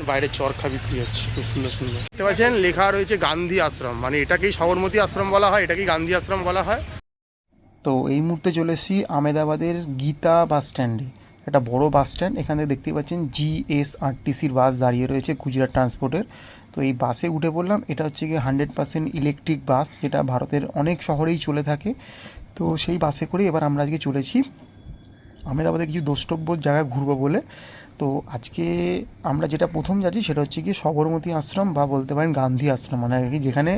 বাইরে চরখা বিক্রি হচ্ছে, খুব সুন্দর সুন্দর। দেখতে পাচ্ছেন লেখা রয়েছে গান্ধী আশ্রম, মানে এটাকেই সবরমতী আশ্রম বলা হয়, এটাকেই গান্ধী আশ্রম বলা হয়। তো এই মুহূর্তে চলে এসেছি আমেদাবাদের গীতা বাস স্ট্যান্ডে। একটা বড় বাস স্ট্যান্ড, এখানে দেখতেই পাচ্ছেন জিএসআরটিসির বাস দাঁড়িয়ে রয়েছে, গুজরাট ট্রান্সপোর্টের। তো এই বাসে উঠে পড়লাম। এটা হচ্ছে গিয়ে 100% ইলেকট্রিক বাস, যেটা ভারতের অনেক শহরেই চলে থাকে। তো সেই বাসে করে এবার আমরা আজকে চলেছি আমেদাবাদে কিছু দ্রষ্টব্য জায়গা ঘুরবো বলে। তো আজকে আমরা যেটা প্রথম যাচ্ছি সেটা হচ্ছে কি সবরমতী আশ্রম, বা বলতে পারেন গান্ধী আশ্রম, মানে আর কি যেখানে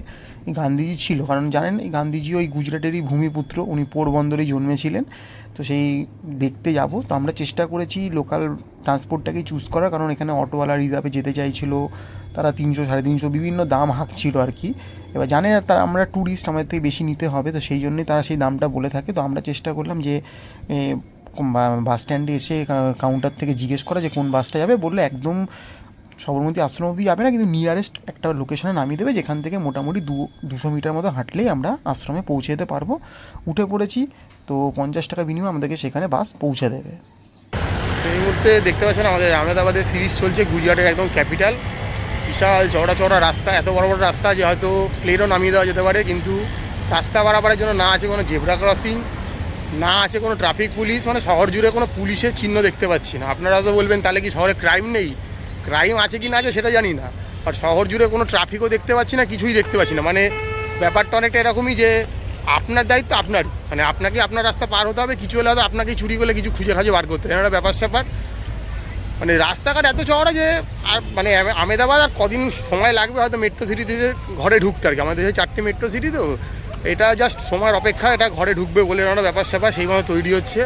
গান্ধীজি ছিল। কারণ জানেন এই গান্ধীজি ওই গুজরাটেরই ভূমিপুত্র, উনি পোরবন্দরেই জন্মেছিলেন। তো সেই দেখতে যাব। তো আমরা চেষ্টা করেছি লোকাল ট্রান্সপোর্টটাকেই চুজ করার, কারণ এখানে অটোওয়ালা রিজার্ভে যেতে চাইছিল, তারা 300 350 বিভিন্ন দাম হাঁকছিল আর কি। এবার জানে না তারা আমরা ট্যুরিস্ট, আমাদের থেকে বেশি নিতে হবে, তো সেই জন্যই তারা সেই দামটা বলে থাকে। তো আমরা চেষ্টা করলাম যে বাস স্ট্যান্ডে এসে কাউন্টার থেকে জিজ্ঞেস করা যে কোন বাসটা যাবে। বললো একদম সবরমতী আশ্রম অবধি যাবে না, কিন্তু নিয়ারেস্ট একটা লোকেশনে নামিয়ে দেবে, যেখান থেকে মোটামুটি 200 মিটার মতো হাঁটলেই আমরা আশ্রমে পৌঁছে যেতে পারবো। উঠে পড়েছি। তো 50 টাকা বিনিময়ে আমাদেরকে সেখানে বাস পৌঁছে দেবে। এই মুহূর্তে দেখতে পাচ্ছেন আমাদের আহমেদাবাদের সিরিজ চলছে, গুজরাটের একদম ক্যাপিটাল। বিশাল চওড়া চওড়া রাস্তা, এত বড় বড় রাস্তা যে হয়তো প্লেনও নামিয়ে দেওয়া যেতে পারে, কিন্তু রাস্তা পারাপারের জন্য না আছে কোনো জেব্রা ক্রসিং, না আছে কোনো ট্রাফিক পুলিশ, মানে শহর জুড়ে কোনো পুলিশের চিহ্ন দেখতে পাচ্ছি না। আপনারা তো বলবেন তাহলে কি শহরে ক্রাইম নেই? ক্রাইম আছে কি না আছে সেটা জানি না, আর শহর জুড়ে কোনো ট্রাফিকও দেখতে পাচ্ছি না, কিছুই দেখতে পাচ্ছি না। মানে ব্যাপারটা অনেকটা এরকমই যে আপনার দায়িত্ব আপনারই, মানে আপনাকে আপনার রাস্তা পার হতে হবে, কিছু হলে হয়তো আপনাকেই চুরি করলে কিছু খুঁজে খাজে বার করতে হবে, একটা ব্যাপার স্যাপার। মানে রাস্তাঘাট এত চওড়া যে আর মানে আমেদাবাদ আর কদিন সময় লাগবে হয়তো মেট্রো সিটিতে ঘরে ঢুকতে আর কি। আমাদের দেশে 4টে মেট্রো সিটি, তো এটা জাস্ট সময়ের অপেক্ষা, এটা ঘরে ঢুকবে বলে একটা ব্যাপার স্যাপার সেইভাবে তৈরি হচ্ছে।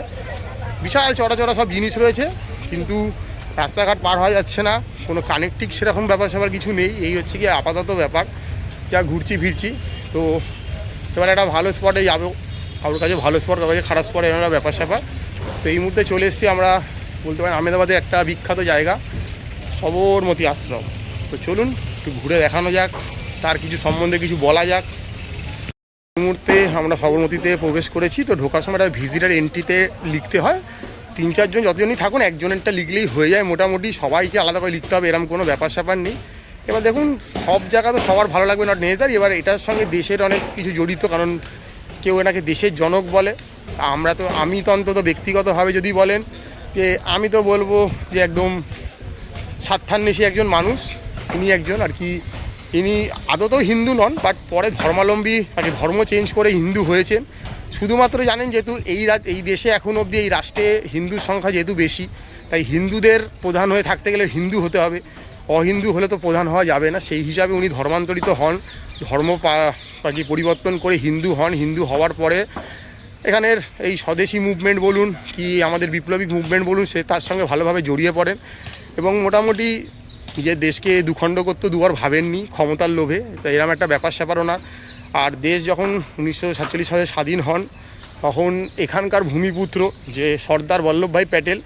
বিশাল চড়া চড়া সব জিনিস রয়েছে, কিন্তু রাস্তাঘাট পার হওয়া যাচ্ছে না, কোনো কানেক্টিং সেরকম ব্যাপার স্যাপার কিছু নেই। এই হচ্ছে কি আপাতত ব্যাপার, যা ঘুরছি ফিরছি। তো এবার একটা ভালো স্পটে যাবো, কারোর কাছে ভালো স্পট, কারোর কাছে খারাপ স্পট, এরকম একটা ব্যাপার স্যাপার। তো এই মুহূর্তে চলে এসেছি আমরা বলতে পারেন আহমেদাবাদের একটা বিখ্যাত জায়গা সবরমতী আশ্রম। তো চলুন একটু ঘুরে দেখানো যাক, তার কিছু সম্বন্ধে কিছু বলা যাক। এই মুহূর্তে আমরা সবরমতীতে প্রবেশ করেছি। তো ঢোকার সময় একটা ভিজিটার এন্ট্রিতে লিখতে হয়, 3-4 জন যতজনই থাকুন একজনেরটা লিখলেই হয়ে যায় মোটামুটি, সবাইকে আলাদা করে লিখতে হবে এরকম কোনো ব্যাপার স্যাপার নেই। এবার দেখুন সব জায়গা তো সবার ভালো লাগবে নট নেসারি, এবার এটার সঙ্গে দেশের অনেক কিছু জড়িত, কারণ কেউ এনাকে দেশের জনক বলে। আমি তো অন্তত ব্যক্তিগতভাবে যদি বলেন যে আমি তো বলবো যে একদম স্বার্থান্বেষী একজন মানুষ। ইনি একজন আর কি, ইনি আদতেও হিন্দু নন, বাট পরে ধর্মাবলম্বী আর কি, ধর্ম চেঞ্জ করে হিন্দু হয়েছেন। শুধুমাত্র জানেন যেহেতু এই দেশে এখন অবধি এই রাষ্ট্রে হিন্দুর সংখ্যা যেহেতু বেশি, তাই হিন্দুদের প্রধান হয়ে থাকতে গেলে হিন্দু হতে হবে, অহিন্দু হলে তো প্রধান হওয়া যাবে না। সেই হিসাবে উনি ধর্মান্তরিত হন, ধর্ম আর কি পরিবর্তন করে হিন্দু হন। হিন্দু হওয়ার পরে এখানের এই স্বদেশি মুভমেন্ট বলুন কি আমাদের বিপ্লবিক মুভমেন্ট বলুন, সে তার সঙ্গে ভালোভাবে জড়িয়ে পড়েন এবং মোটামুটি নিজের দেশকে দুখণ্ড করতে দুবার ভাবেননি ক্ষমতার লোভে। তো এরকম একটা ব্যাপার স্যাপার ওনার। আর দেশ যখন 1947 সালে স্বাধীন হন, তখন এখানকার ভূমিপুত্র যে সর্দার বল্লভভাই প্যাটেল,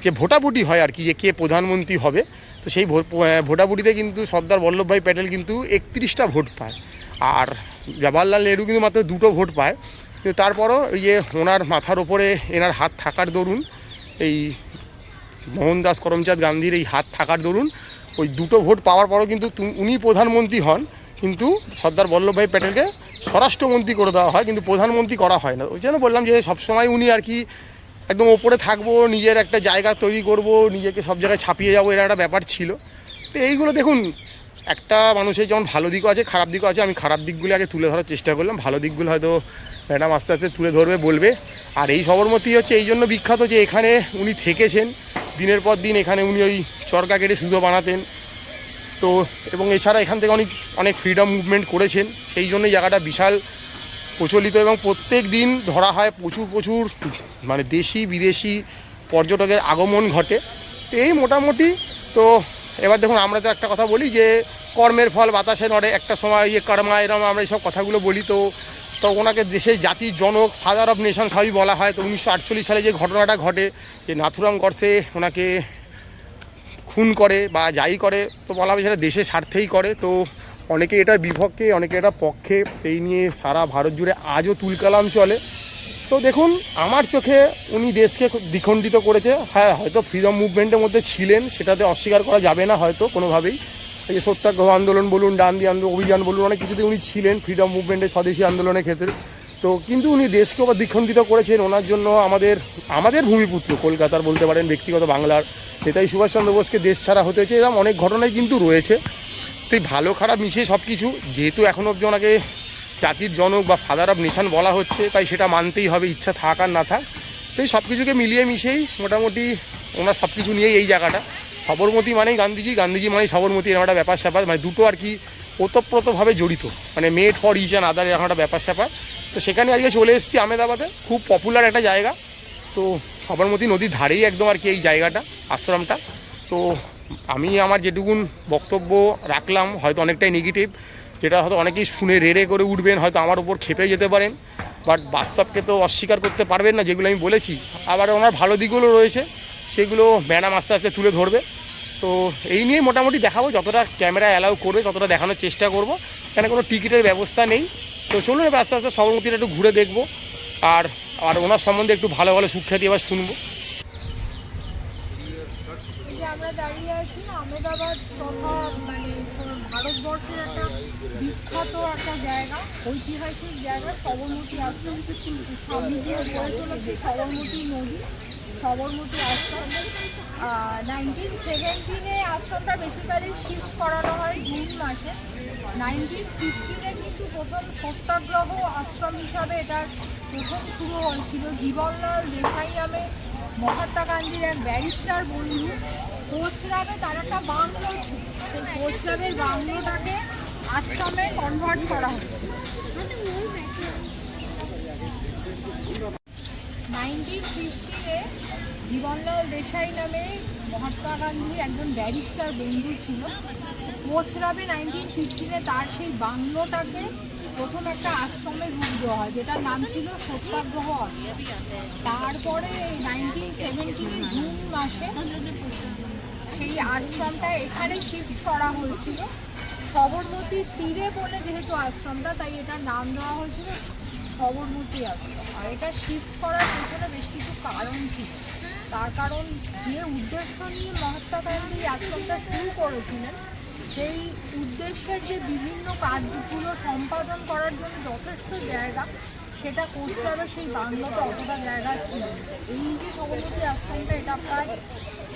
যে ভোটাভুটি হয় আর কি যে কে প্রধানমন্ত্রী হবে, তো সেই ভোটাভুটিতে কিন্তু সর্দার বল্লভভাই প্যাটেল কিন্তু 31টা ভোট পায়, আর জওয়াহরলাল নেহরু কিন্তু মাত্র 2টো ভোট পায়। কিন্তু তারপরও এই যে ওনার মাথার ওপরে এনার হাত থাকার দরুন, এই মোহনদাস করমচাঁদ গান্ধীর এই হাত থাকার দরুন ওই 2টো ভোট পাওয়ার পরও কিন্তু উনি প্রধানমন্ত্রী হন, কিন্তু সর্দার বল্লভভাই প্যাটেলকে স্বরাষ্ট্রমন্ত্রী করে দেওয়া হয়, কিন্তু প্রধানমন্ত্রী করা হয় না। ওই জন্য বললাম যে সবসময় উনি আর কি একদম ওপরে থাকবো, নিজের একটা জায়গা তৈরি করব, নিজেকে সব জায়গায় ছাপিয়ে যাবো, এর একটা ব্যাপার ছিল। তো এইগুলো দেখুন, একটা মানুষের যেমন ভালো দিকও আছে খারাপ দিকও আছে। আমি খারাপ দিকগুলো আগে তুলে ধরার চেষ্টা করলাম, ভালো দিকগুলো হয়তো ম্যাডাম আস্তে আস্তে তুলে ধরবে বলবে। আর এই সবরমতী হচ্ছে এই জন্য বিখ্যাত যে এখানে উনি থেকেছেন দিনের পর দিন, এখানে উনি ওই চরকা কেটে সুতো বানাতেন। তো এবং এছাড়া এখান থেকে অনেক ফ্রিডম মুভমেন্ট করেছেন, সেই জন্যই জায়গাটা বিশাল প্রচলিত এবং প্রত্যেক দিন ধরা হয় প্রচুর মানে দেশি বিদেশি পর্যটকের আগমন ঘটে। এই মোটামুটি। তো এবার দেখুন, আমরা তো একটা কথা বলি যে কর্মের ফল বাতাসে নড়ে, একটা সময় কর্মা এরম আমরা এইসব কথাগুলো বলি। তো ওনাকে দেশের জাতির জনক, ফাদার অফ নেশন সবই বলা হয়। তো 1948 সালে যে ঘটনাটা ঘটে, যে নাথুরাম গডসে ওনাকে খুন করে বা যাই করে, তো বলা হয় সেটা দেশের স্বার্থেই করে। তো অনেকে এটার বিপক্ষে, অনেকে এটা পক্ষে, এই নিয়ে সারা ভারত জুড়ে আজও তুলকালাম চলে। তো দেখুন আমার চোখে উনি দেশকে দ্বিখণ্ডিত করেছে। হ্যাঁ, হয়তো ফ্রিডম মুভমেন্টের মধ্যে ছিলেন, সেটাতে অস্বীকার করা যাবে না হয়তো কোনোভাবেই। এই যে সত্যাগ্রহ আন্দোলন বলুন, ডান্ডি অভিযান বলুন, অনেক কিছুতে উনি ছিলেন ফ্রিডম মুভমেন্টের স্বদেশী আন্দোলনের ক্ষেত্রে। তো কিন্তু উনি দেশকে আবার দ্বিখণ্ডিত করেছেন। ওনার জন্য আমাদের ভূমিপুত্র কলকাতার বলতে পারেন, ব্যক্তিগত বাংলার নেতাজি সুভাষচন্দ্র বোসকে দেশ ছাড়া হতে হয়েছে। এরকম অনেক ঘটনাই কিন্তু রয়েছে। তো এই ভালো খারাপ মিশিয়ে সব কিছু, যেহেতু এখনও অবধি ওনাকে জাতির জনক বা ফাদার অফ নেশন বলা হচ্ছে, তাই সেটা মানতেই হবে, ইচ্ছা থাক আর না থাক। তো এই সব কিছুকে মিলিয়ে মিশিয়েই মোটামুটি ওনার সব কিছু নিয়েই এই জায়গাটা। সবরমতী মানেই গান্ধীজি, গান্ধীজি মানেই সবরমতী, এরকম একটা ব্যাপার স্যাপার, মানে দুটো আর কি ওতপ্রোতভাবে জড়িত, মানে made for each and other, এরকম একটা ব্যাপার স্যাপার। তো সেখানে আজকে চলে এসেছি আহমেদাবাদে, খুব পপুলার একটা জায়গা। তো সবরমতী নদীর ধারেই একদম আর কি এই জায়গাটা, আশ্রমটা। তো আমি আমার যেটুকুন বক্তব্য রাখলাম হয়তো অনেকটাই নেগেটিভ, যেটা হয়তো অনেকেই শুনে রেড়ে করে উঠবেন, হয়তো আমার উপর খেপে যেতে পারেন, বাট বাস্তবকে তো অস্বীকার করতে পারবেন না যেগুলো আমি বলেছি। আবার ওনার ভালো দিকগুলো রয়েছে, সেগুলো ম্যাডাম আস্তে আস্তে তুলে ধরবে। তো এই নিয়ে মোটামুটি দেখাবো, যতটা ক্যামেরা অ্যালাউ করবে ততটা দেখানোর চেষ্টা করব। এখানে কোনো টিকিটের ব্যবস্থা নেই। তো চলুন এবার আস্তে আস্তে সবরমতীটা একটু ঘুরে দেখবো, আর ওনার সম্বন্ধে একটু ভালো ভালো সুখ্যাতি এবার শুনবো। আমরা দাঁড়িয়ে আছি আহমেদাবাদ তথা মানে ভারতবর্ষের একটা বিখ্যাত একটা জায়গা, ঐতিহাসিক জায়গা, সবরমতী আশ্রম। স্বামীজি বলে চলেছে সবরমতী নদী, সবরমতী আশ্রম। 1917-এ আশ্রমটা বেসিক্যালি শিফট করানো হয় জুন মাসে। 1915-এ কিন্তু প্রথম সত্যাগ্রহ আশ্রম হিসাবে এটার প্রথম শুরু হয়েছিল। জীবনলাল দেশাই নামে মহাত্মা গান্ধীর এক ব্যারিস্টার বন্ধু কোচরাবে তার একটা বাংলো ছিল, সেই কোচরাবের বাংলোটাকে আশ্রমে কনভার্ট করা হয়েছিল। 1950-এ জীবনলাল দেশাই নামে মহাত্মা গান্ধীর একজন ব্যারিস্টার বন্ধু ছিল। কোচরাবে 1915-এ তার সেই বাংলোটাকে প্রথম একটা আশ্রমে রূপ দেওয়া হয়, যেটার নাম ছিল সত্যাগ্রহ আশ্রম। তারপরে 1917 জুন মাসে সেই আশ্রমটা এখানে শিফট করা হয়েছিল। সবরমতীর তীরে বলে যেহেতু আশ্রমটা, তাই এটার নাম দেওয়া হয়েছিল সবরমতী আশ্রম। আর এটা শিফট করার পেছনে বেশ কিছু কারণ ছিল। তার কারণ, যে উদ্দেশ্য নিয়ে মহাত্মা গান্ধী আশ্রমটা শুরু করেছিলেন, সেই উদ্দেশ্যের যে বিভিন্ন কাজগুলো সম্পাদন করার জন্য যথেষ্ট জায়গা, সেটা কোচরাবের সেই বাংলোতে অতটা জায়গা ছিল। এই যে সবরমতী আশ্রমটা, এটা প্রায়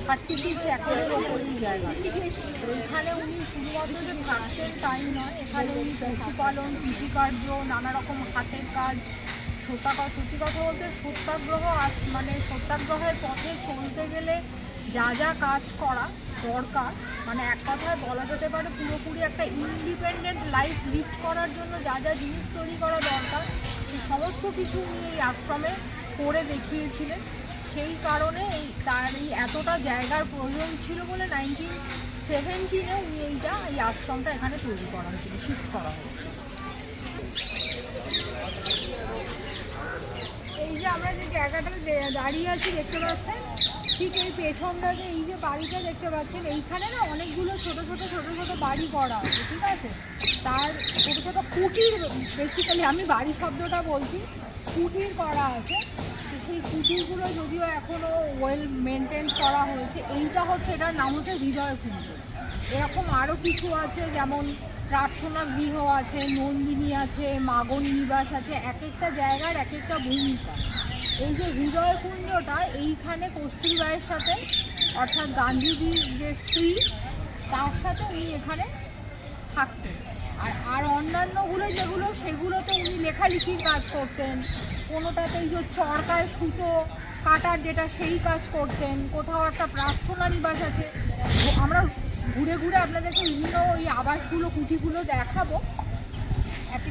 36 একরের ওপরেই জায়গা। এখানে উনি শুধুমাত্র যে থাকতেন তাই নয়, এখানে উনি পশুপালন, কৃষিকার্য, নানা রকম হাতের কাজ, সত্যি কথা বলতে সত্যাগ্রহ মানে সত্যাগ্রহের পথে চলতে গেলে যা যা কাজ করা দরকার, মানে এক কথায় বলা যেতে পারে পুরোপুরি একটা ইন্ডিপেন্ডেন্ট লাইফ লিড করার জন্য যা যা জিনিস তৈরি করা দরকার, এই সমস্ত কিছু উনি এই আশ্রমে করে দেখিয়েছিলেন। সেই কারণে তার এই এতটা জায়গার প্রয়োজন ছিল বলে 1917-এ উনি এই আশ্রমটা এখানে তৈরি করা হয়েছিল, শিফট করা হয়েছিল। এই যে আমরা যে জায়গাটাতে দাঁড়িয়ে আছি দেখতে পাচ্ছেন, ঠিক এই পেছনটাতে এই যে বাড়িটা দেখতে পাচ্ছেন, এইখানে না অনেকগুলো ছোট ছোট বাড়ি করা আছে, ঠিক আছে। তার ছোট ছোট কুটির, বেসিক্যালি আমি বাড়ি শব্দটা বলছি, কুটির করা আছে। সেই কুটিরগুলো যদিও এখনও ওয়েল মেনটেন করা হয়েছে। এইটা হচ্ছে, এটার নাম হচ্ছে হৃদয়কুঞ্জ। এরকম আরও কিছু আছে, যেমন প্রার্থনা গৃহ আছে, নন্দিনী আছে, মাগন নিবাস আছে। এক একটা জায়গার এক একটা ভূমিকা। এই যে হৃদয়কুঞ্জটা, এইখানে কস্তুরবায়ের সাথে, অর্থাৎ গান্ধীজির যে স্ত্রী, তার সাথে উনি এখানে থাকতেন। আর অন্যান্যগুলো যেগুলো, সেগুলোতে উনি লেখালেখির কাজ করতেন। কোনোটাতে এই যে চরকায় সুতো কাটার যেটা, সেই কাজ করতেন। কোথাও একটা প্রার্থনা নিবাস আছে। আমরা ঘুরে ঘুরে আপনাদেরকে বিভিন্ন ওই আবাসগুলো, কুটিগুলো দেখাবো। এক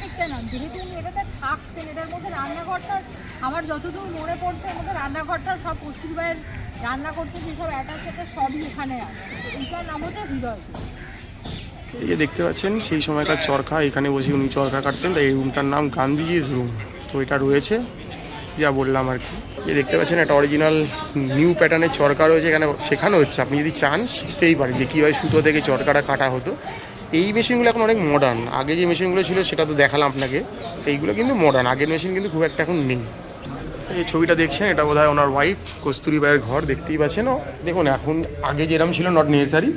একটা নাম, যেহেতু উনি এটাতে থাকতেন। এটার মধ্যে রান্নাঘরটার, আমার যতদূর মনে পড়ছে, এর মধ্যে রান্নাঘরটার সব কস্তুরবায়ের রান্না করতে যেসব অ্যাটাচ আছে সবই এখানে আছে। এইটার নাম হচ্ছে হৃদয়কুঞ্জ। এই যে দেখতে পাচ্ছেন সেই সময়কার চরখা, এখানে বসে উনি চরখা কাটতেন, তাই এই রুমটার নাম গান্ধীজির রুম। তো এটা রয়েছে, যা বললাম আর কি। এই দেখতে পাচ্ছেন একটা অরিজিনাল নিউ প্যাটার্নের চরকা রয়েছে এখানে, শেখানো হচ্ছে। আপনি যদি চান শিখতেই পারেন যে কীভাবে সুতো থেকে চরকাটা কাটা হতো। এই মেশিনগুলো এখন অনেক মডার্ন। আগে যে মেশিনগুলো ছিল সেটা তো দেখালাম আপনাকে, এইগুলো কিন্তু মডার্ন। আগের মেশিন কিন্তু খুব একটা এখন নেই। এই ছবিটা দেখছেন, এটা বোধহয় ওনার ওয়াইফ কস্তুরীবাইয়ের ঘর, দেখতেই পাচ্ছেন। দেখুন এখন আগে যেরকম ছিল নট নেসেসারি,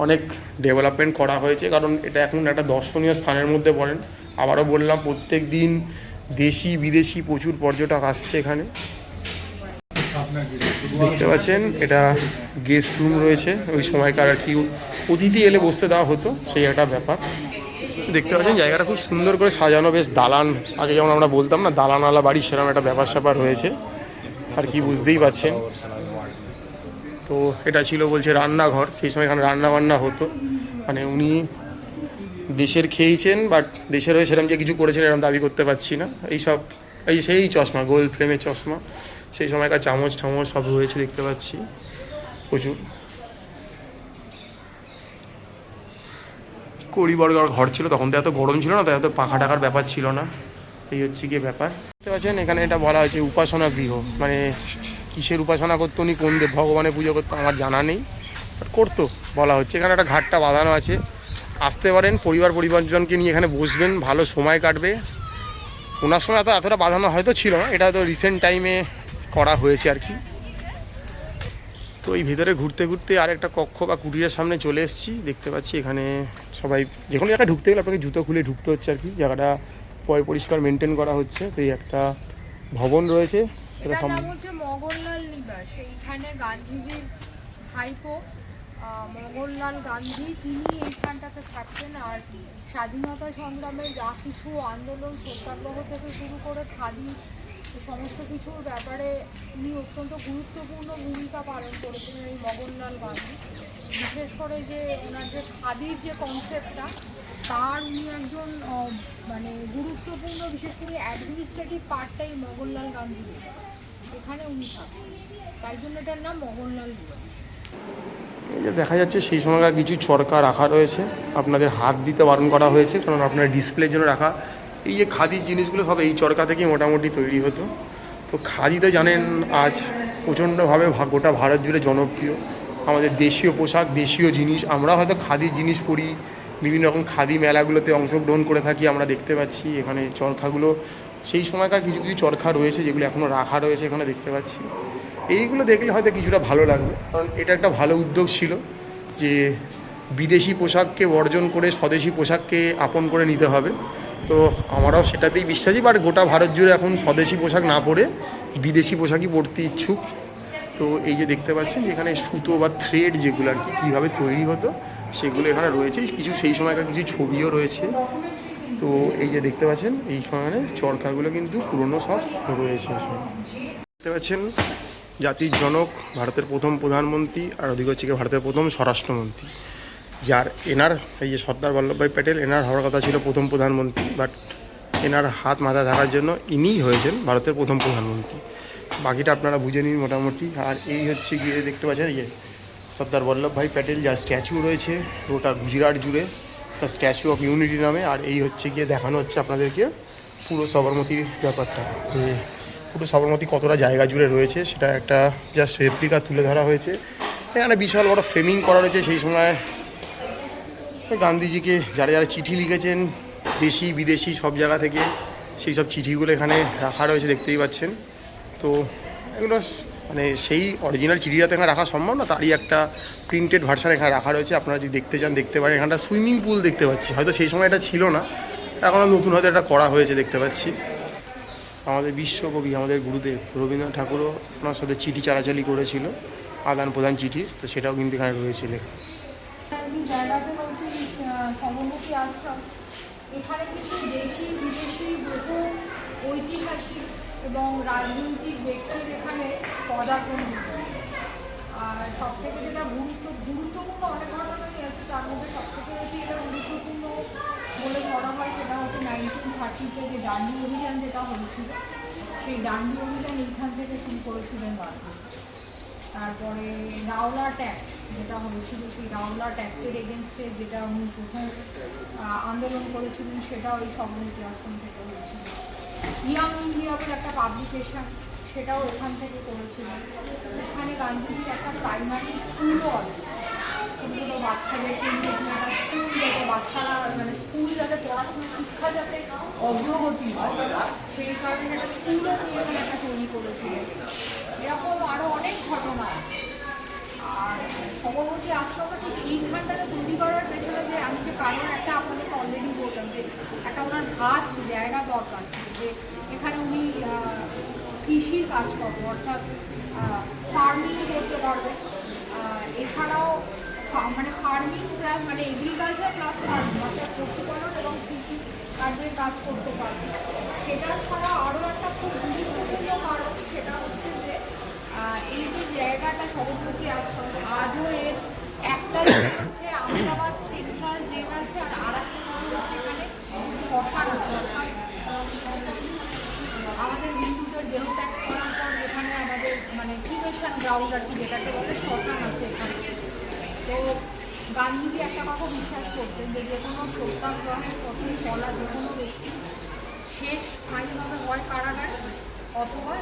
অনেক ডেভেলপমেন্ট করা হয়েছে, কারণ এটা এখন একটা দর্শনীয় স্থানের মধ্যে পড়েন। আবারও বললাম, প্রত্যেক দিন দেশি বিদেশি প্রচুর পর্যটক আসছে এখানে। দেখতে পাচ্ছেন এটা গেস্ট রুম রয়েছে, ওই সময়কার আর কি অতিথি এলে বসতে দেওয়া হতো, সেই একটা ব্যাপার। দেখতে পাচ্ছেন জায়গাটা খুব সুন্দর করে সাজানো, বেশ দালান, আগে যেমন আমরা বলতাম না দালানওয়ালা বাড়ি, সেরকম একটা ব্যাপার স্যাপার রয়েছে আর কি, বুঝতেই পারছেন। তো এটা ছিল বলছে রান্নাঘর, সেই সময় এখানে রান্না বান্না হতো। মানে উনি দেশের খেয়েছেন, বাট দেশের হয়ে সেরকম যে কিছু করেছেন এরকম দাবি করতে পারছি না। এইসব এই সেই চশমা, গোল্ড ফ্রেমের চশমা, সেই সময়কার চামচ ঠামচ সব রয়েছে দেখতে পাচ্ছি প্রচুর। কড়িবর্গার ঘর ছিল, তখন তো এত গরম ছিল না, তাই এত পাখা টাকার ব্যাপার ছিল না। এই হচ্ছে গিয়ে ব্যাপার। দেখতে পাচ্ছেন এখানে এটা বলা হয়েছে উপাসনা গৃহ, মানে কিসের উপাসনা করতো উনি, কোন দেব ভগবানের পুজো করতো আমার জানা নেই, বাট করতো বলা হচ্ছে। এখানে একটা ঘাটটা বাঁধানো আছে, আসতে পারেন পরিবারজনকে নিয়ে এখানে বসবেন, ভালো সময় কাটবে। ওনার সময় এতটা বাঁধানো হয়তো ছিল না, এটা তো রিসেন্ট টাইমে করা হয়েছে আর কি। তো এই ভেতরে ঘুরতে ঘুরতে আর একটা কক্ষ বা কুটিরের সামনে চলে এসেছি। দেখতে পাচ্ছি এখানে সবাই যে কোনো জায়গায় ঢুকতে গেলে আপনাকে জুতো খুলে ঢুকতে হচ্ছে আর কি, জায়গাটা পরিষ্কার মেনটেন করা হচ্ছে। তো এই একটা ভবন রয়েছে, সেটা হচ্ছে মোগনলাল নিবাস। এইখানে গান্ধীজির ভাইপো মোগনলাল গান্ধী তিনি এইখানটাতে থাকতেন। আর স্বাধীনতা সংগ্রামের যা কিছু আন্দোলন সত্যাগ্রহ থেকে শুরু করে খাদি সমস্ত কিছুর ব্যাপারে উনি অত্যন্ত গুরুত্বপূর্ণ ভূমিকা পালন করেছিলেন এই মোগনলাল গান্ধী। বিশেষ করে যে ওনার যে খাদির যে কনসেপ্টটা, তার উনি একজন মানে গুরুত্বপূর্ণ, বিশেষ করে অ্যাডমিনিস্ট্রেটিভ পার্টটাই মোগনলাল গান্ধী এখানে উনি থাকেন, তাই জন্য এটার নাম মোগনলাল নিবাস। এই যে দেখা যাচ্ছে সেই সময়কার কিছু চরকা রাখা রয়েছে, আপনাদের হাত দিতে বারণ করা হয়েছে, কারণ আপনার ডিসপ্লের জন্য রাখা। এই যে খাদির জিনিসগুলো হবে এই চরকা থেকেই মোটামুটি তৈরি হতো। তো খাদি তো জানেন আজ প্রচণ্ডভাবে গোটা ভারত জুড়ে জনপ্রিয়, আমাদের দেশীয় পোশাক, দেশীয় জিনিস। আমরা হয়তো খাদির জিনিস পরি, বিভিন্ন রকম খাদি মেলাগুলোতে অংশগ্রহণ করে থাকি, আমরা দেখতে পাচ্ছি এখানে চরখাগুলো সেই সময়কার কিছু কিছু চরখা রয়েছে যেগুলো এখনও রাখা রয়েছে এখানে দেখতে পাচ্ছি। এইগুলো দেখলে হয়তো কিছুটা ভালো লাগবে, কারণ এটা একটা ভালো উদ্যোগ ছিল যে বিদেশি পোশাককে বর্জন করে স্বদেশি পোশাককে আপন করে নিতে হবে। তো আমরাও সেটাতেই বিশ্বাসী, বাট গোটা ভারত জুড়ে এখন স্বদেশি পোশাক না পরে বিদেশি পোশাকই পরতে ইচ্ছুক। তো এই যে দেখতে পাচ্ছেন এখানে সুতো বা থ্রেড যেগুলো আর কি কীভাবে তৈরি হতো সেগুলো এখানে রয়েছে, কিছু সেই সময়কার কিছু ছবিও রয়েছে। তো এই যে দেখতে পাচ্ছেন এইখানে চরকাগুলো কিন্তু পুরনো সব রয়েছে। দেখতে পাচ্ছেন জাতির জনক, ভারতের প্রথম প্রধানমন্ত্রী, আর ওদিকে হচ্ছে ভারতের প্রথম স্বরাষ্ট্রমন্ত্রী, যার এনার এই যে সর্দার বল্লভভাই প্যাটেল, এনার হওয়ার কথা ছিল প্রথম প্রধানমন্ত্রী, বাট এনার হাত মাথায় থাকার জন্য ইনিই হয়েছেন ভারতের প্রথম প্রধানমন্ত্রী। বাকিটা আপনারা বুঝে নিন মোটামুটি। আর এই হচ্ছে গিয়ে দেখতে পাচ্ছেন এই যে সর্দার বল্লভভাই প্যাটেল, যার স্ট্যাচু রয়েছে গোটা গুজরাট জুড়ে, তার স্ট্যাচু অফ ইউনিটি নামে। আর এই হচ্ছে গিয়ে দেখানো হচ্ছে আপনাদেরকে পুরো সবরমতীর ব্যাপারটা, যে পুরো সবরমতী কতটা জায়গা জুড়ে রয়েছে সেটা একটা জাস্ট রেপ্লিকা তুলে ধরা হয়েছে। এখানে বিশাল বড় ফ্রেমিং করা রয়েছে সেই সময় গান্ধীজিকে যারা যারা চিঠি লিখেছেন দেশি বিদেশি সব জায়গা থেকে, সেই সব চিঠিগুলো এখানে রাখা রয়েছে দেখতেই পাচ্ছেন। তো এগুলো মানে সেই অরিজিনাল চিঠিটা তো এখানে রাখা সম্ভব না, তারই একটা প্রিন্টেড ভার্সান এখানে রাখা রয়েছে। আপনারা যদি দেখতে চান দেখতে পারেন। এখানটা সুইমিং পুল দেখতে পাচ্ছি, হয়তো সেই সময় এটা ছিল না, এখন নতুন হয়তো এটা করা হয়েছে দেখতে পাচ্ছি। আমাদের বিশ্বকবি, আমাদের গুরুদেব রবীন্দ্রনাথ ঠাকুরও ওনার সাথে চিঠি চালাচালি করেছিল, আদান প্রদান চিঠি, তো সেটাও কিন্তু এখানে রয়েছে লেখা। সবরমতী আশ্রম, এখানে কিন্তু দেশি বিদেশি বহু ঐতিহাসিক এবং রাজনৈতিক ব্যক্তির এখানে পদার্পণ হতো। আর সব থেকে যেটা গুরুত্বপূর্ণ অনেক ঘটনাই আছে, তার মধ্যে সব থেকে বেশি এটা গুরুত্বপূর্ণ বলে ধরা হয় সেটা হচ্ছে 1930-তে যে ডান্ডি অভিযান যেটা হয়েছিল, সেই ডান্ডি অভিযান এইখান থেকে শুরু করেছিলেন গান্ধী। তারপরে রাওলাট ট্যাক্ট যেটা হয়েছিল, সেই রাওলাট ট্যাক্টের এগেনস্টে যেটা উনি প্রথম আন্দোলন করেছিলেন, সেটাও এই সবরমতী আশ্রম থেকে হয়েছিল। ইয়াং ইন্ডিয়া বলে একটা পাবলিকেশন, সেটাও এখান থেকে করেছিলেন। এখানে গান্ধীজির একটা প্রাইমারি স্কুলও আছে, ছোটো ছোটো বাচ্চাদেরকে নিয়ে একটা স্কুল, যাতে বাচ্চারা মানে স্কুল যাতে বাচ্চাদের পড়াশোনার শিক্ষা যাতে অগ্রগতি হয় সেই কারণে একটা স্কুলও নিয়ে এখানে একটা তৈরি করেছিলেন। এরকম আরও অনেক ঘটনা আছে। আর সবরমতী আশ্রমটা ঠিক এইখানটাতে তৈরি করার পেছনে যে আমি যে কারণ একটা আপনাদেরকে অলরেডি বললাম যে একটা ওনার ভাস্ট জায়গা দরকার ছিল, যে এখানে উনি কৃষির কাজ করবেন, অর্থাৎ ফার্মিং করতে পারবেন। এছাড়াও মানে ফার্মিং প্লাস মানে এগ্রিকালচার প্লাস ফার্মিং, অর্থাৎ পশুপালন এবং কৃষি কার্যের কাজ করতে পারবেন। সেটা ছাড়া আরও একটা খুব গুরুত্বপূর্ণ কারণ, সেটা হচ্ছে যে এই যে জায়গাটা সবরমতী আশ্রম, আজও এর একটা হচ্ছে আহমেদাবাদ সেন্ট্রাল জেল আছে, আর আরেকটা হচ্ছে এখানে শ্মশান আছে, অর্থাৎ আমাদের হিন্দুদের দেহত্যাগ করার পর যেখানে আমাদের মানে ক্রিমেশন গ্রাউন্ড আর কি যেটাকে বলে, শ্মশান আছে এখানে। তো গান্ধীজি একটা কথা বিশ্বাস করতেন যে যে কোনো সত্যাগ্রহের পথে চলা যে কোনো ব্যক্তি শেষ ঠাঁই হবে হয় কারাগারে অথবা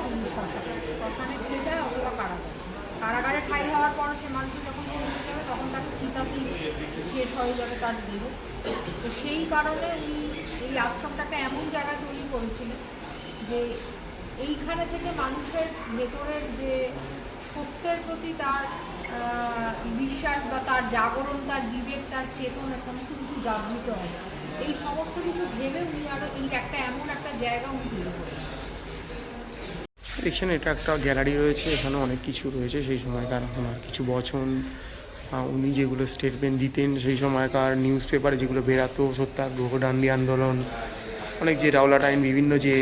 শ্মশানের চিতায় অথবা কারাগারে ঠাঁই হওয়ার পর সে মানুষ যখন শেষ হয়ে যাবে তখন তাকে চিতাতেই শেষ হয়ে যাবে তার দেহ। তো সেই কারণে উনি এই আশ্রমটাকে এমন জায়গায় তৈরি করেছিলেন যে এইখানে থেকে মানুষের ভেতরের যে সত্যের প্রতি তার বিশ্বাস বা তার জাগরণ, তার বিবেক, তার চেতনা সমস্ত কিছু জাগৃত হয়। এই সমস্ত কিছু ভেবে উনি আরও এই একটা এমন একটা জায়গা উনি তৈরি করেছেন। দেখছেন এটা একটা গ্যালারি রয়েছে, এখানে অনেক কিছু রয়েছে সেই সময়কার ওনার কিছু বচন, উনি যেগুলো স্টেটমেন্ট দিতেন সেই সময়কার নিউজ পেপারে যেগুলো বেরাতো, সত্যাগ্রহ, ডান্ডি আন্দোলন, অনেক যে রাওলাট আইন, বিভিন্ন যে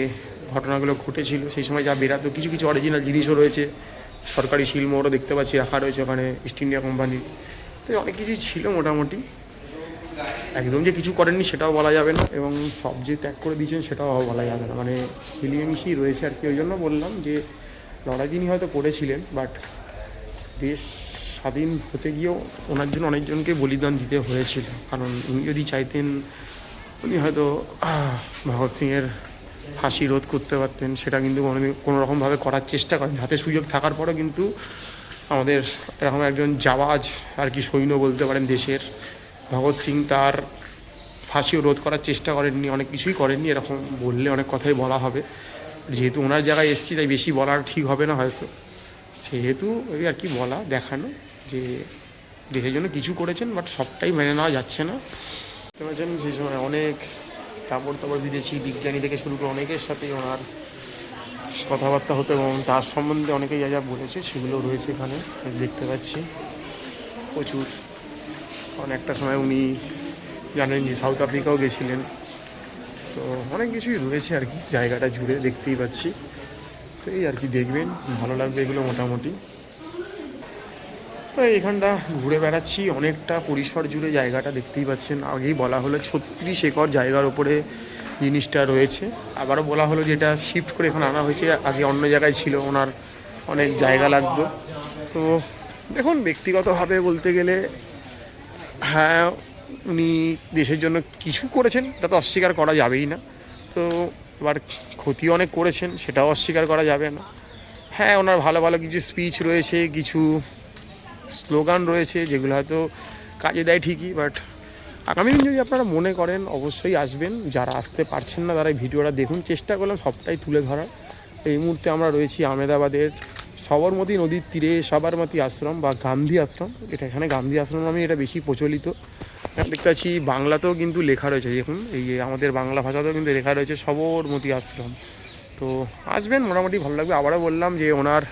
ঘটনাগুলো ঘটেছিল সেই সময় যা বেরাতো, কিছু কিছু অরিজিনাল জিনিসও রয়েছে। সরকারি শিলমোহরও দেখতে পাচ্ছি রাখা রয়েছে ওখানে ইস্ট ইন্ডিয়া কোম্পানির। তো অনেক কিছুই ছিল মোটামুটি, একদম যে কিছু করেননি সেটাও বলা যাবে না, এবং সব যে ত্যাগ করে দিয়েছেন সেটাও বলা যাবে না, মানে মিলিয়ে রয়েছে আর কি। ওই জন্য বললাম যে লড়াই তিনি হয়তো করেছিলেন, বাট দেশ স্বাধীন হতে গিয়েও ওনার জন্য অনেকজনকে বলিদান দিতে হয়েছিল। কারণ উনি যদি চাইতেন উনি হয়তো ভগৎ সিংয়ের ফাঁসি রোধ করতে পারতেন, সেটা কিন্তু কোনো রকমভাবে করার চেষ্টা করেন। হাতে সুযোগ থাকার পরেও কিন্তু আমাদের এরকম একজন জাওয়াজ আর কি সৈন্য বলতে পারেন দেশের, ভগৎ সিং, তার ফাঁসিও রোধ করার চেষ্টা করেননি, অনেক কিছুই করেননি। এরকম বললে অনেক কথাই বলা হবে, যেহেতু ওনার জায়গায় এসছি তাই বেশি বলার ঠিক হবে না হয়তো, সেহেতু ওই আর কি বলা দেখানো যে দেশের জন্য কিছু করেছেন, বাট সবটাই মেনে নেওয়া যাচ্ছে না। বলেছেন সেই সময় অনেক তারপর বিদেশি বিজ্ঞানী থেকে শুরু করে অনেকের সাথে ওনার কথাবার্তা হতো, এবং তার সম্বন্ধে অনেকেই যা যা বলেছে সেগুলো রয়েছে এখানে দেখতে পাচ্ছি প্রচুর। কারণ একটা সময় উনি জানেন যে সাউথ আফ্রিকাও গেছিলেন, তো অনেক কিছুই রয়েছে আর কি জায়গাটা জুড়ে দেখতেই পাচ্ছি। তো এই আর কি দেখবেন, ভালো লাগবে এগুলো মোটামুটি। তো এইখানটা ঘুরে বেড়াচ্ছি, অনেকটা পরিসর জুড়ে জায়গাটা দেখতেই পাচ্ছেন। আগেই বলা হলো 36 একর জায়গার ওপরে জিনিসটা রয়েছে, আবারও বলা হলো যে এটা শিফট করে এখানে আনা হয়েছে, আগে অন্য জায়গায় ছিল, ওনার অনেক জায়গা লাগতো। তো দেখুন ব্যক্তিগতভাবে বলতে গেলে হ্যাঁ উনি দেশের জন্য কিছু করেছেন, এটা তো অস্বীকার করা যাবেই না। তো এবার ক্ষতি অনেক করেছেন, সেটাও অস্বীকার করা যাবে না। হ্যাঁ ওনার ভালো ভালো কিছু স্পিচ রয়েছে, কিছু স্লোগান রয়েছে যেগুলো হয়তো কাজে দেয় ঠিকই, বাট আগামী দিন যদি আপনারা মনে করেন অবশ্যই আসবেন। যারা আসতে পারছেন না তারা এই ভিডিওটা দেখুন, চেষ্টা করলাম সবটাই তুলে ধরার। এই মুহূর্তে আমরা রয়েছি আহমেদাবাদের সবরমতী নদীর তীরে সবরমতী আশ্রম বা গান্ধী আশ্রম, এটা এখানে গান্ধী আশ্রম নামে এটা বেশি প্রচলিত। দেখতে পাচ্ছি বাংলাতেও কিন্তু লেখা রয়েছে, দেখুন এই আমাদের বাংলা ভাষাতেও কিন্তু লেখা রয়েছে সবরমতী আশ্রম। তো আসবেন, মোটামুটি ভালো লাগবে। আবারও বললাম যে ওনার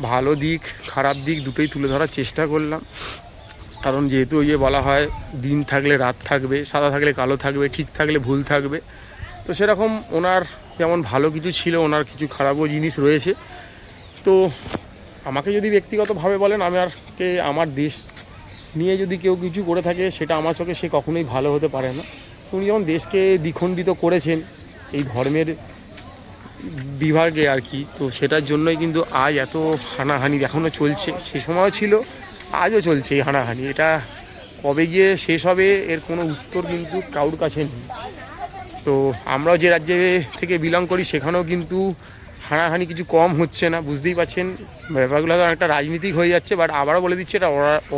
ভালো দিক খারাপ দিক দুটোই তুলে ধরার চেষ্টা করলাম, কারণ যেহেতু ওই যে বলা হয় দিন থাকলে রাত থাকবে, সাদা থাকলে কালো থাকবে, ঠিক থাকলে ভুল থাকবে। তো সেরকম ওনার যেমন ভালো কিছু ছিল, ওনার কিছু খারাপও জিনিস রয়েছে। তো আমাকে যদি ব্যক্তিগতভাবে বলেন, আমার দেশ নিয়ে যদি কেউ কিছু করে থাকে সেটা আমার চোখে সে কখনোই ভালো হতে পারে না। উনি যেমন দেশকে দ্বিখণ্ডিত করেছেন এই ধর্মের বিভাগে আর কি, তো সেটার জন্যই কিন্তু আজ এত হানাহানি এখনও চলছে। সে সময়ও ছিল, আজও চলছে এই হানাহানি। এটা কবে গিয়ে শেষ হবে এর কোনো উত্তর কিন্তু কারোর কাছে নেই। তো আমরাও যে রাজ্যে থেকে বিলং করি সেখানেও কিন্তু হানাহানি কিছু কম হচ্ছে না, বুঝতেই পারছেন। ব্যাপারগুলো হয়তো অনেকটা রাজনীতিক হয়ে যাচ্ছে, বাট আবারও বলে দিচ্ছে এটা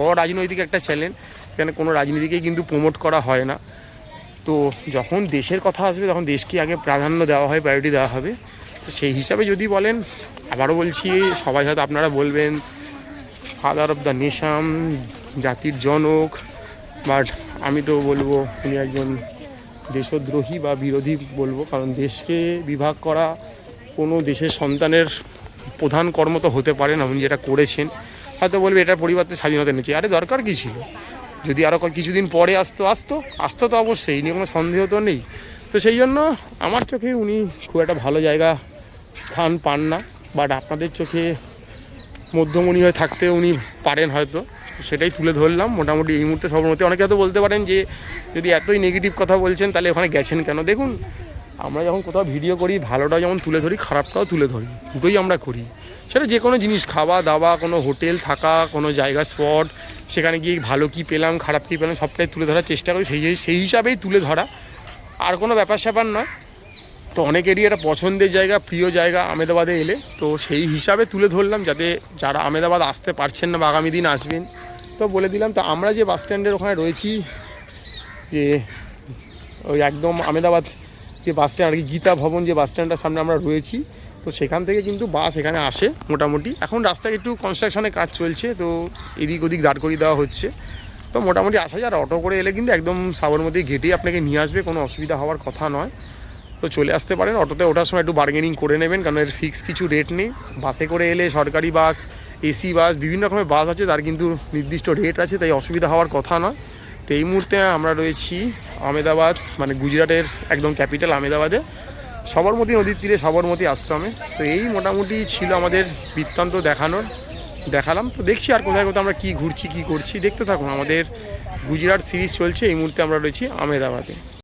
অরাজনৈতিক একটা চ্যানেল, এখানে কোনো রাজনীতিকেই কিন্তু প্রমোট করা হয় না। তো যখন দেশের কথা আসবে তখন দেশকে আগে প্রাধান্য দেওয়া হয়, প্রায়োরিটি দেওয়া হবে। তো সেই হিসাবে যদি বলেন, আবারও বলছি, সবাই হয়তো আপনারা বলবেন ফাদার অফ দ্য নেশন, জাতির জনক, বাট আমি তো বলবো উনি একজন দেশদ্রোহী বা বিরোধী বলবো, কারণ দেশকে বিভাগ করা কোনো দেশের সন্তানের প্রধান কর্ম তো হতে পারে না। উনি যেটা করেছেন, হয়তো বলবে এটার পরিবর্তে স্বাধীনতা নিচ্ছে, আরে দরকার কী ছিল? যদি আরও কিছুদিন পরে আসতো তো অবশ্যই, নিয়ে কোনো সন্দেহ তো নেই। তো সেই জন্য আমার চোখে উনি খুব একটা ভালো জায়গা স্থান পান না, বাট আপনাদের চোখে মধ্যমণি হয়ে থাকতে উনি পারেন হয়তো। তো সেটাই তুলে ধরলাম মোটামুটি এই মুহূর্তে সবরমতি। অনেকে হয়তো বলতে পারেন যে যদি এতই নেগেটিভ কথা বলছেন তাহলে ওখানে গেছেন কেন? দেখুন, আমরা যখন কোথাও ভিডিও করি ভালোটাও যেমন তুলে ধরি, খারাপটাও তুলে ধরি, দুটোই আমরা করি। সেটা যে কোনো জিনিস, খাওয়া দাওয়া, কোনো হোটেল থাকা, কোনো জায়গা স্পট, সেখানে গিয়ে ভালো কী পেলাম, খারাপ কী পেলাম, সবটাই তুলে ধরার চেষ্টা করি। সেই হিসাবেই তুলে ধরা, আর কোনো ব্যাপার স্যাপার নয়। তো অনেকেরই একটা পছন্দের জায়গা, প্রিয় জায়গা আমেদাবাদে এলে, তো সেই হিসাবে তুলে ধরলাম, যাতে যারা আমেদাবাদ আসতে পারছেন না বা আগামী দিন আসবেন তো বলে দিলাম। তো আমরা যে বাস স্ট্যান্ডের ওখানে রয়েছি, যে ওই একদম আমেদাবাদ যে বাস স্ট্যান্ড আর কি, গীতা ভবন যে বাস স্ট্যান্ডটার সামনে আমরা রয়েছি, তো সেখান থেকে কিন্তু বাস এখানে আসে মোটামুটি। এখন রাস্তায় একটু কনস্ট্রাকশনের কাজ চলছে, তো এদিক ওদিক দাঁড় করিয়ে দেওয়া হচ্ছে। তো মোটামুটি আসা যায়। আর অটো করে এলে কিন্তু একদম সাবরমতী গেটেই আপনাকে নিয়ে আসবে, কোনো অসুবিধা হওয়ার কথা নয়। তো চলে আসতে পারেন। অটোতে ওঠার সময় একটু বার্গেনিং করে নেবেন, কারণ এর ফিক্স কিছু রেট নেই। বাসে করে এলে সরকারি বাস, এসি বাস, বিভিন্ন রকমের বাস আছে, তার কিন্তু নির্দিষ্ট রেট আছে, তাই অসুবিধা হওয়ার কথা নয়। তো এই মুহূর্তে আমরা রয়েছি আমেদাবাদ, মানে গুজরাটের একদম ক্যাপিটাল আমেদাবাদে, সবরমতী নদীর তীরে সবরমতী আশ্রমে। তো এই মোটামুটি ছিল আমাদের বৃত্তান্ত দেখালাম। তো দেখছি আর কোথায় কোথায় আমরা কী ঘুরছি, কী করছি, দেখতে থাকুন। আমাদের গুজরাট সিরিজ চলছে, এই মুহূর্তে আমরা রয়েছি আমেদাবাদে।